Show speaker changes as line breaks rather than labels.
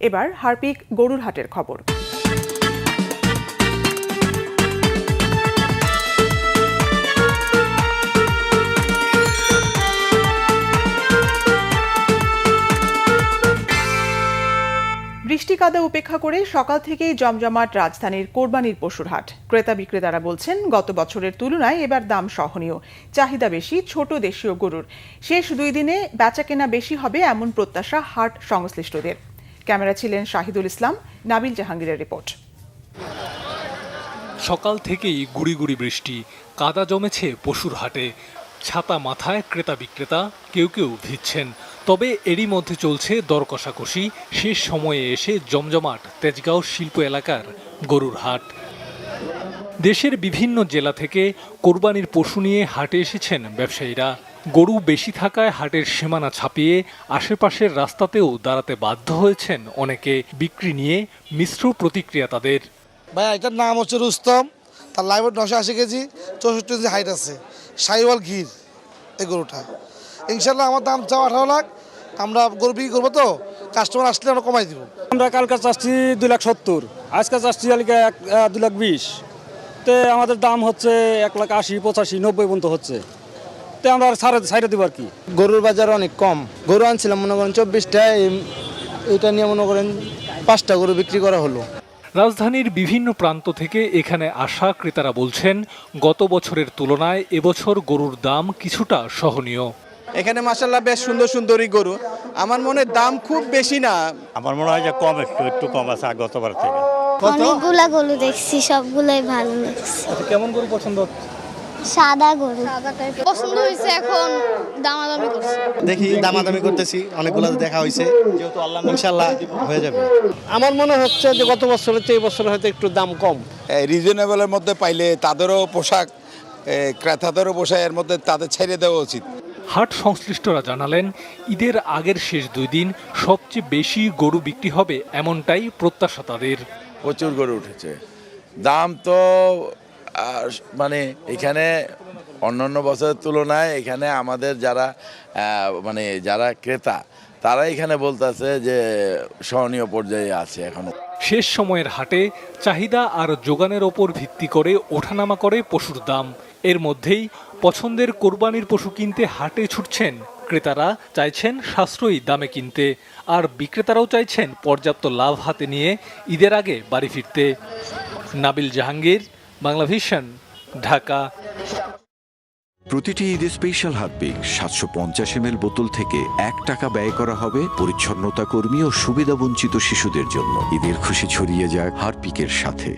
এবার হারপিক গরুর হাটের খবর। বৃষ্টি কাদা উপেক্ষা করে সকাল থেকেই জমজমাট রাজধানীর কোরবানির পশুর হাট। ক্রেতা বিক্রেতারা বলছেন, গত বছরের তুলনায় এবার দাম সহনীয়, চাহিদা বেশি ছোট দেশীয় গরুর। শেষ 2 দিনে বেচাকেনা বেশি হবে এমন প্রত্যাশা হাট সংশ্লিষ্টদের। ক্যামেরা ছিলেন শাহিদুল ইসলাম, নাবিল জাহাঙ্গীরের রিপোর্ট।
সকাল থেকেই গুড়ি গুড়ি বৃষ্টি, কাদা জমেছে পশুর হাটে। ছাতা মাথায় ক্রেতা বিক্রেতা কেউ কেউ ভিজছেন। তবে এরই মধ্যে চলছে দর কষাকষি। শেষ সময়ে এসে জমজমাট তেজগাঁও শিল্প এলাকার গরুর হাট। দেশের বিভিন্ন জেলা থেকে কোরবানির পশু নিয়ে হাটে এসেছেন ব্যবসায়ীরা। গরু বেশি থাকায় হাটের সীমানা ছাপিয়ে আশেপাশের রাস্তাতেও দাঁড়াতে বাধ্য হয়েছেন অনেকে। বিক্রি নিয়ে মিশ্র প্রতিক্রিয়া তাদের।
ভাই, এটার নাম হচ্ছে রুস্তম, তার লাইভ 980 কেজি, 64 কেজি হাইট আছে, সাইওয়াল ঘির এই গরুটা। ইনশাল্লাহ আমার দাম চাও 18 লাখ। আমরা গরু বিক্রি করবো, তো কাস্টমার আসলে আমরা কমাই দিব।
আমরা কালকে চাচ্ছি 2,70,000, আজকে চাচ্ছি 2,20,000। তো আমাদের দাম হচ্ছে 1,80,000, 85,000, 90 পর্যন্ত হচ্ছে। তো আমরা ছাড়ে দিব আর কি।
গরুর বাজার অনেক কম। গরু আনছিলাম মনে করেন 24টা, এটা নিয়ে মনে করেন 5টা গরু বিক্রি করা হলো।
রাজধানীর বিভিন্ন প্রান্ত থেকে এখানে আসা ক্রেতারা বলছেন, গত বছরের তুলনায় এবছর গরুর দাম কিছুটা সহনীয়।
এখানে মাশাআল্লাহ বেশ সুন্দর সুন্দরই গরু। আমার মনে হয় দাম খুব বেশি না,
আমার মনে হয় যে কম, একটু কম আছে গতবার থেকে।
অনেকগুলা গরু দেখছি, সবগুলাই ভালো লাগছে।
কেমন গরু পছন্দ?
সাদা গরু
পছন্দ হয়েছে, এখন দামাদামি করছি।
দেখি দামাদামি করতেছি, অনেকগুলো দেখা হয়েছে, যেহেতু আল্লাহ ইনশাআল্লাহ হয়ে যাবে।
আমার মনে হচ্ছে যে গত বছরের চেয়ে এই বছর হয়তো একটু দাম কম।
রিজনেবলের মধ্যে পাইলে তাদেরও পোশাক, ক্রেতাদেরও পোশাক এর মধ্যে তাদের ছেড়ে দেওয়া উচিত।
হাট সংশ্লিষ্টরা জানালেন, ঈদের আগের শেষ 2 দিন সবচেয়ে বেশি গরু বিক্রি হবে এমনটাই প্রত্যাশা তাদের।
প্রচুর গরু উঠেছে, দাম তো মানে এখানে অন্যান্য বছরের তুলনায় এখানে আমাদের যারা ক্রেতা তারা এখানে বলতেছে যে সহনীয় পর্যায়ে আছে এখনো।
শেষ সময়ের হাটে চাহিদা আর যোগানের ওপর ভিত্তি করে ওঠানামা করে পশুর দাম। এর মধ্যেই পছন্দের কোরবানির পশু কিনতে হাটে ছুটছেন ক্রেতারা। চাইছেন সাশ্রয়ী দামে কিনতে, আর বিক্রেতারাও চাইছেন পর্যাপ্ত লাভ হাতে নিয়ে ঈদের আগে বাড়ি ফিরতে। নাবিল জাহাঙ্গীর, বাংলাভিশন, ঢাকা।
প্রতিটি ঈদে স্পেশাল হারপিক 750 ml বোতল থেকে 1 টাকা ব্যয় করা হবে পরিচ্ছন্নতা কর্মী ও সুবিধাবঞ্চিত শিশুদের জন্য। ঈদের খুশি ছড়িয়ে যায় হারপিকের সাথে।